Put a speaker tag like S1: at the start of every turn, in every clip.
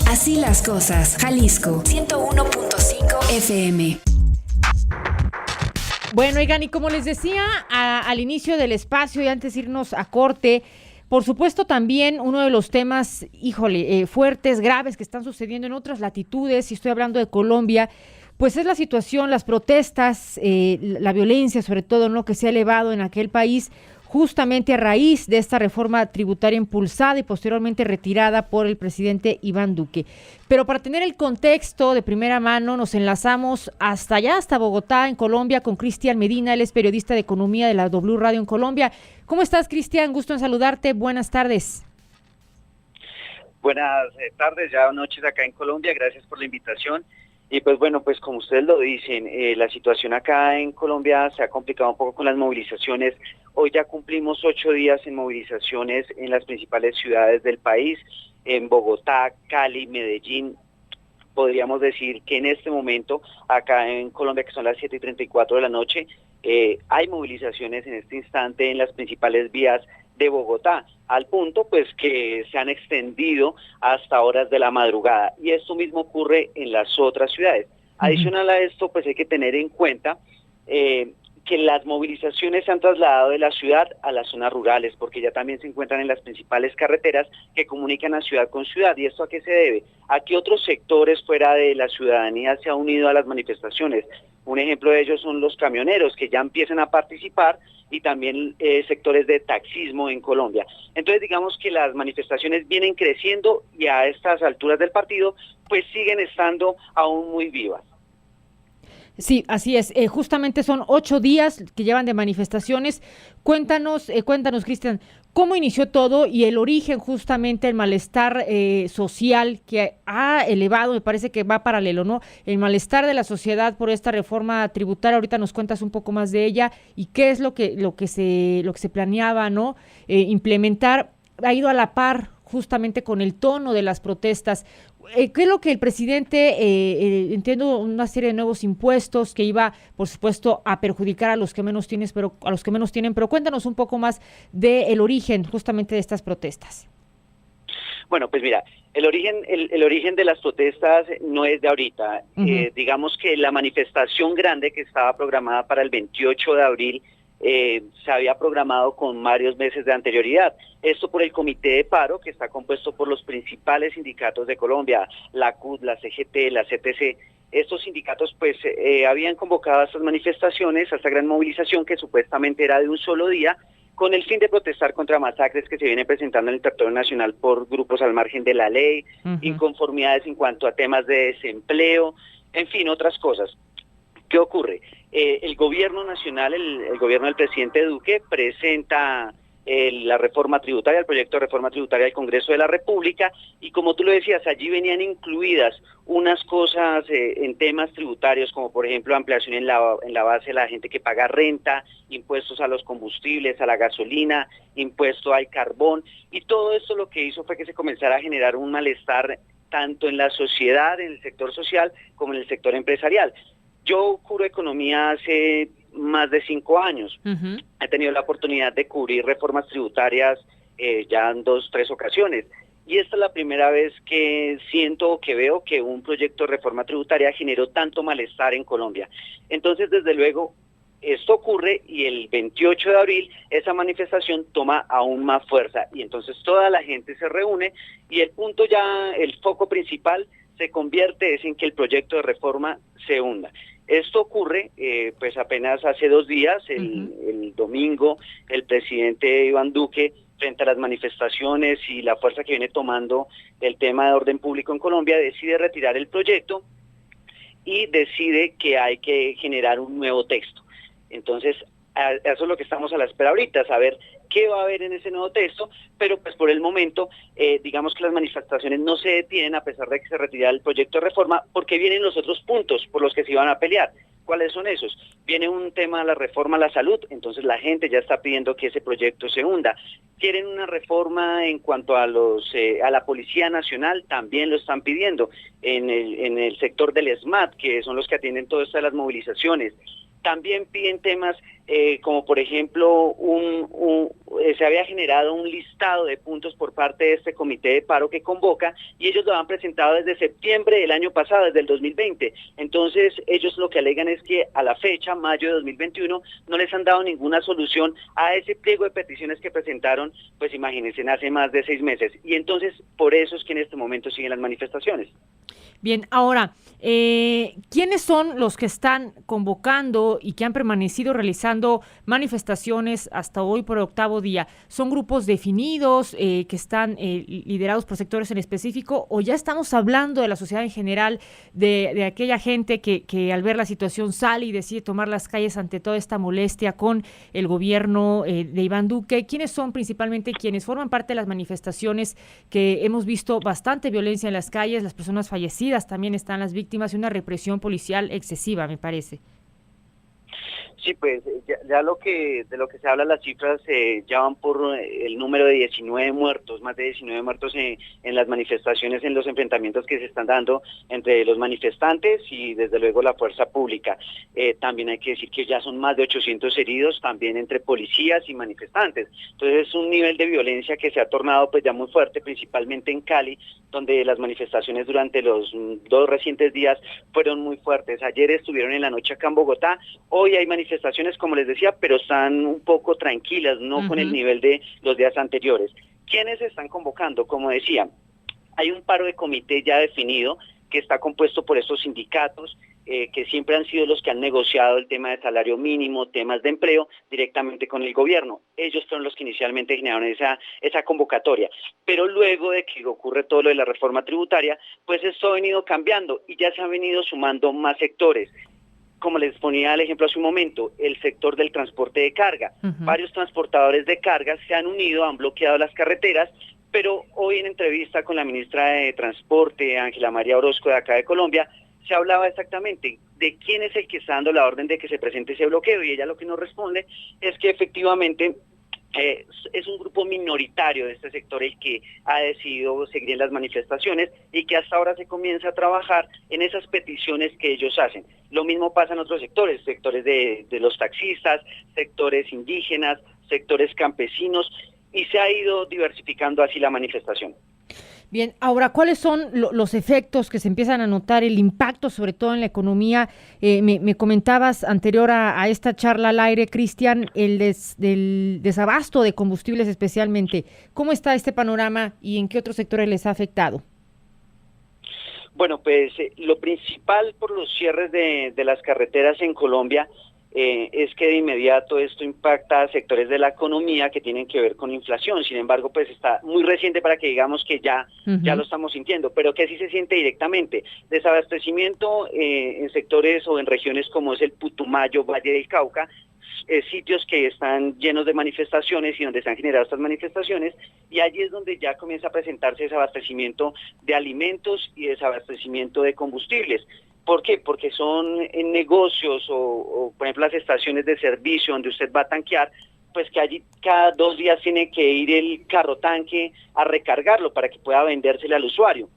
S1: Así las cosas, Jalisco 101.5 FM.
S2: Bueno, oigan, y como les decía al inicio del espacio y antes de irnos a corte, por supuesto también uno de los temas, fuertes, graves que están sucediendo en otras latitudes, y estoy hablando de Colombia, pues es la situación, las protestas, la violencia sobre todo, ¿no?, que se ha elevado en aquel país, justamente a raíz de esta reforma tributaria impulsada y posteriormente retirada por el presidente Iván Duque. Pero para tener el contexto de primera mano, nos enlazamos hasta allá, hasta Bogotá, en Colombia, con Cristian Medina. Él es periodista de economía de la W Radio en Colombia. ¿Cómo estás, Cristian? Gusto en saludarte. Buenas tardes.
S3: Buenas tardes, ya noches acá en Colombia. Gracias por la invitación. Y pues bueno, pues como ustedes lo dicen, la situación acá en Colombia se ha complicado un poco con las movilizaciones. Hoy ya cumplimos 8 días en movilizaciones en las principales ciudades del país, en Bogotá, Cali, Medellín. Podríamos decir que en este momento, acá en Colombia, que son las 7:34 de la noche, hay movilizaciones en este instante en las principales vías de Bogotá, al punto pues que se han extendido hasta horas de la madrugada, y esto mismo ocurre en las otras ciudades. Adicional a esto, pues hay que tener en cuenta que las movilizaciones se han trasladado de la ciudad a las zonas rurales, porque ya también se encuentran en las principales carreteras que comunican a ciudad con ciudad. ¿Y esto a qué se debe? A que otros sectores fuera de la ciudadanía se han unido a las manifestaciones. Un ejemplo de ellos son los camioneros, que ya empiezan a participar, y también sectores de taxismo en Colombia. Entonces digamos que las manifestaciones vienen creciendo y a estas alturas del partido pues siguen estando aún muy vivas.
S2: Sí, así es. Justamente son 8 días que llevan de manifestaciones. Cuéntanos, Cristian, ¿cómo inició todo y el origen justamente el malestar social que ha elevado? Me parece que va paralelo, ¿no? El malestar de la sociedad por esta reforma tributaria. Ahorita nos cuentas un poco más de ella y qué es lo que se planeaba, ¿no? Implementar. Ha ido a la par justamente con el tono de las protestas. ¿Qué es lo que el presidente, entiendo una serie de nuevos impuestos que iba, por supuesto, a perjudicar a los que menos tienen, pero cuéntanos un poco más del origen justamente de estas protestas?
S3: Bueno, pues mira, el origen de las protestas no es de ahorita. Digamos que la manifestación grande que estaba programada para el 28 de abril se había programado con varios meses de anterioridad. Esto por el comité de paro, que está compuesto por los principales sindicatos de Colombia, la CUT, la CGT, la CTC. Estos sindicatos pues habían convocado a estas manifestaciones, a esta gran movilización que supuestamente era de un solo día, con el fin de protestar contra masacres que se vienen presentando en el territorio nacional por grupos al margen de la ley, inconformidades en cuanto a temas de desempleo, en fin, otras cosas. ¿Qué ocurre? El gobierno nacional, el gobierno del presidente Duque, presenta la reforma tributaria, el proyecto de reforma tributaria al Congreso de la República, y como tú lo decías, allí venían incluidas unas cosas en temas tributarios, como por ejemplo ampliación en la base de la gente que paga renta, impuestos a los combustibles, a la gasolina, impuesto al carbón, y todo esto lo que hizo fue que se comenzara a generar un malestar tanto en la sociedad, en el sector social, como en el sector empresarial. Yo cubro economía hace más de 5 años. He tenido la oportunidad de cubrir reformas tributarias ya en 2, 3 ocasiones. Y esta es la primera vez que siento o que veo que un proyecto de reforma tributaria generó tanto malestar en Colombia. Entonces, desde luego, esto ocurre y el 28 de abril esa manifestación toma aún más fuerza. Y entonces toda la gente se reúne y el punto ya, el foco principal se convierte en que el proyecto de reforma se hunda. Esto ocurre pues apenas hace 2 días, el domingo, el presidente Iván Duque, frente a las manifestaciones y la fuerza que viene tomando el tema de orden público en Colombia, decide retirar el proyecto y decide que hay que generar un nuevo texto. Entonces, eso es lo que estamos a la espera ahorita, saber qué va a haber en ese nuevo texto, pero pues por el momento, digamos que las manifestaciones no se detienen a pesar de que se retira el proyecto de reforma, porque vienen los otros puntos por los que se iban a pelear. ¿Cuáles son esos? Viene un tema de la reforma a la salud, entonces la gente ya está pidiendo que ese proyecto se hunda. Quieren una reforma en cuanto a la Policía Nacional, también lo están pidiendo, en el sector del SMAT, que son los que atienden todo esto de las movilizaciones. También piden temas como por ejemplo se había generado un listado de puntos por parte de este comité de paro que convoca y ellos lo han presentado desde septiembre del año pasado, desde el 2020. Entonces ellos lo que alegan es que a la fecha, mayo de 2021, no les han dado ninguna solución a ese pliego de peticiones que presentaron, pues imagínense, hace más de 6 meses. Y entonces por eso es que en este momento siguen las manifestaciones.
S2: Bien, ahora, ¿quiénes son los que están convocando y que han permanecido realizando manifestaciones hasta hoy por 8º día? ¿Son grupos definidos que están liderados por sectores en específico o ya estamos hablando de la sociedad en general, de aquella gente que al ver la situación sale y decide tomar las calles ante toda esta molestia con el gobierno de Iván Duque? ¿Quiénes son principalmente quienes forman parte de las manifestaciones que hemos visto bastante violencia en las calles, las personas fallecidas? También están las víctimas de una represión policial excesiva, me parece.
S3: Sí, pues ya de lo que se habla, las cifras ya van por el número de 19 muertos, más de 19 muertos en las manifestaciones, en los enfrentamientos que se están dando entre los manifestantes y desde luego la fuerza pública. También hay que decir que ya son más de 800 heridos también entre policías y manifestantes. Entonces es un nivel de violencia que se ha tornado pues ya muy fuerte, principalmente en Cali, donde las manifestaciones durante los 2 recientes días fueron muy fuertes. Ayer estuvieron en la noche acá en Bogotá, hoy hay manifestaciones, como les decía, pero están un poco tranquilas, no con el nivel de los días anteriores. ¿Quiénes están convocando? Como decía, hay un paro de comité ya definido que está compuesto por estos sindicatos que siempre han sido los que han negociado el tema de salario mínimo, temas de empleo directamente con el gobierno. Ellos fueron los que inicialmente generaron esa convocatoria, pero luego de que ocurre todo lo de la reforma tributaria, pues esto ha venido cambiando y ya se han venido sumando más sectores. Como les ponía el ejemplo hace un momento, el sector del transporte de carga. Varios transportadores de cargas se han unido, han bloqueado las carreteras, pero hoy en entrevista con la ministra de Transporte, Ángela María Orozco, de acá de Colombia, se hablaba exactamente de quién es el que está dando la orden de que se presente ese bloqueo, y ella lo que nos responde es que efectivamente es un grupo minoritario de este sector el que ha decidido seguir en las manifestaciones y que hasta ahora se comienza a trabajar en esas peticiones que ellos hacen. Lo mismo pasa en otros sectores de los taxistas, sectores indígenas, sectores campesinos, y se ha ido diversificando así la manifestación.
S2: Bien, ahora, ¿cuáles son los efectos que se empiezan a notar, el impacto sobre todo en la economía? Me comentabas anterior a esta charla al aire, Cristian, del desabasto de combustibles especialmente. ¿Cómo está este panorama y en qué otros sectores les ha afectado?
S3: Bueno, pues lo principal por los cierres de las carreteras en Colombia es que de inmediato esto impacta a sectores de la economía que tienen que ver con inflación. Sin embargo, pues está muy reciente para que digamos que ya lo estamos sintiendo, pero que sí se siente directamente. Desabastecimiento en sectores o en regiones como es el Putumayo, Valle del Cauca, sitios que están llenos de manifestaciones y donde se han generado estas manifestaciones, y allí es donde ya comienza a presentarse desabastecimiento de alimentos y desabastecimiento de combustibles. ¿Por qué? Porque son en negocios o, por ejemplo, las estaciones de servicio donde usted va a tanquear, pues que allí cada 2 días tiene que ir el carro tanque a recargarlo para que pueda vendérsele al usuario.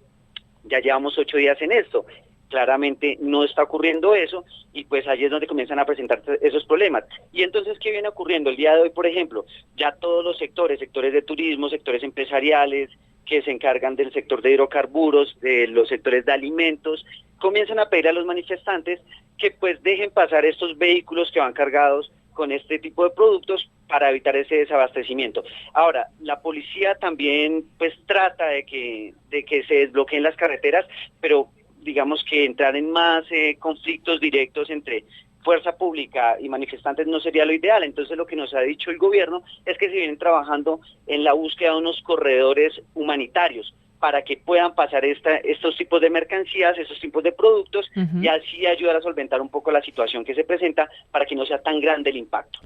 S3: Ya llevamos 8 días en esto. Claramente no está ocurriendo eso y pues allí es donde comienzan a presentarse esos problemas. Y entonces, ¿qué viene ocurriendo? El día de hoy, por ejemplo, ya todos los sectores de turismo, sectores empresariales que se encargan del sector de hidrocarburos, de los sectores de alimentos, comienzan a pedir a los manifestantes que pues dejen pasar estos vehículos que van cargados con este tipo de productos para evitar ese desabastecimiento. Ahora, la policía también pues trata de que se desbloqueen las carreteras, pero digamos que entrar en más conflictos directos entre fuerza pública y manifestantes no sería lo ideal. Entonces lo que nos ha dicho el gobierno es que se vienen trabajando en la búsqueda de unos corredores humanitarios para que puedan pasar estos tipos de mercancías, estos tipos de productos, y así ayudar a solventar un poco la situación que se presenta para que no sea tan grande el impacto.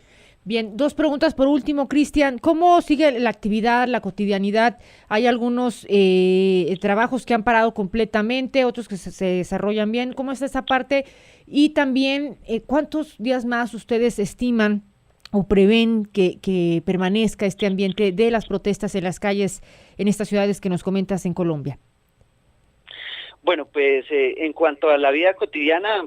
S2: Bien, 2 preguntas por último, Cristian. ¿Cómo sigue la actividad, la cotidianidad? Hay algunos trabajos que han parado completamente, otros que se desarrollan bien. ¿Cómo está esa parte? Y también, ¿cuántos días más ustedes estiman o prevén que permanezca este ambiente de las protestas en las calles en estas ciudades que nos comentas en Colombia?
S3: Bueno, pues en cuanto a la vida cotidiana,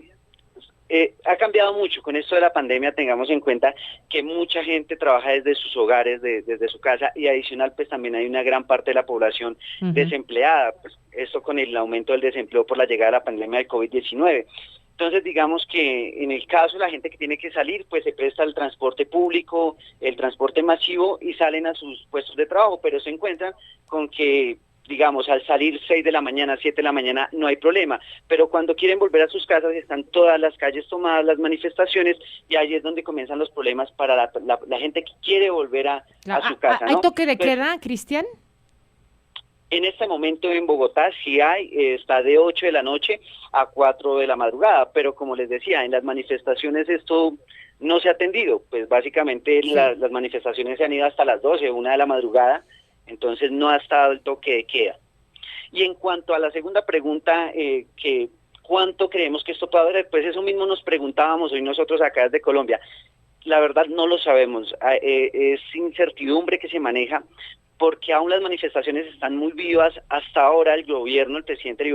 S3: Ha cambiado mucho con esto de la pandemia. Tengamos en cuenta que mucha gente trabaja desde sus hogares, desde su casa, y adicional pues también hay una gran parte de la población desempleada, pues esto con el aumento del desempleo por la llegada de la pandemia del COVID-19. Entonces digamos que en el caso de la gente que tiene que salir, pues se presta el transporte público, el transporte masivo y salen a sus puestos de trabajo, pero se encuentran con que digamos, al salir 6 de la mañana, 7 de la mañana, no hay problema, pero cuando quieren volver a sus casas están todas las calles tomadas, las manifestaciones, y ahí es donde comienzan los problemas para la gente que quiere volver a su casa, ¿no?
S2: ¿Hay toque de queda, Cristian?
S3: En este momento en Bogotá sí hay, está de 8 de la noche a 4 de la madrugada, pero como les decía, en las manifestaciones esto no se ha atendido, pues básicamente las manifestaciones se han ido hasta las 12, 1 de la madrugada, entonces no ha estado el toque de queda. Y en cuanto a la segunda pregunta, que ¿cuánto creemos que esto puede durar? Pues eso mismo nos preguntábamos hoy nosotros acá desde Colombia. La verdad no lo sabemos, es incertidumbre que se maneja, porque aún las manifestaciones están muy vivas. Hasta ahora el gobierno, el presidente de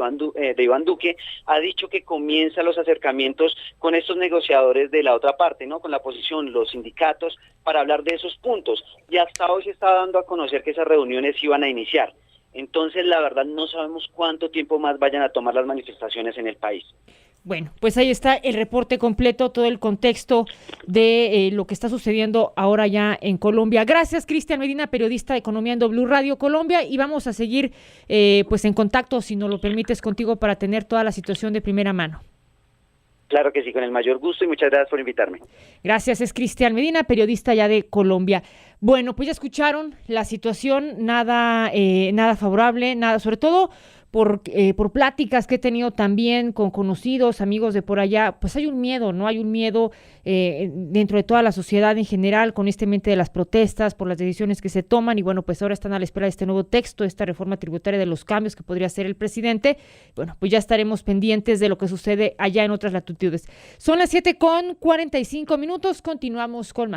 S3: Iván Duque, ha dicho que comienza los acercamientos con estos negociadores de la otra parte, ¿no? Con la oposición, los sindicatos, para hablar de esos puntos. Y hasta hoy se está dando a conocer que esas reuniones iban a iniciar. Entonces, la verdad, no sabemos cuánto tiempo más vayan a tomar las manifestaciones en el país.
S2: Bueno, pues ahí está el reporte completo, todo el contexto de lo que está sucediendo ahora ya en Colombia. Gracias, Cristian Medina, periodista de Economía en W Radio Colombia, y vamos a seguir pues en contacto, si nos lo permites, contigo para tener toda la situación de primera mano.
S3: Claro que sí, con el mayor gusto, y muchas gracias por invitarme. Gracias,
S2: es Cristian Medina, periodista ya de Colombia. Bueno, pues ya escucharon la situación, nada favorable, nada, sobre todo por pláticas que he tenido también con conocidos, amigos de por allá, pues hay un miedo, ¿no? Hay un miedo dentro de toda la sociedad en general con este mente de las protestas, por las decisiones que se toman, y bueno, pues ahora están a la espera de este nuevo texto, esta reforma tributaria, de los cambios que podría hacer el presidente. Bueno, pues ya estaremos pendientes de lo que sucede allá en otras latitudes. Son las 7:45, continuamos con más.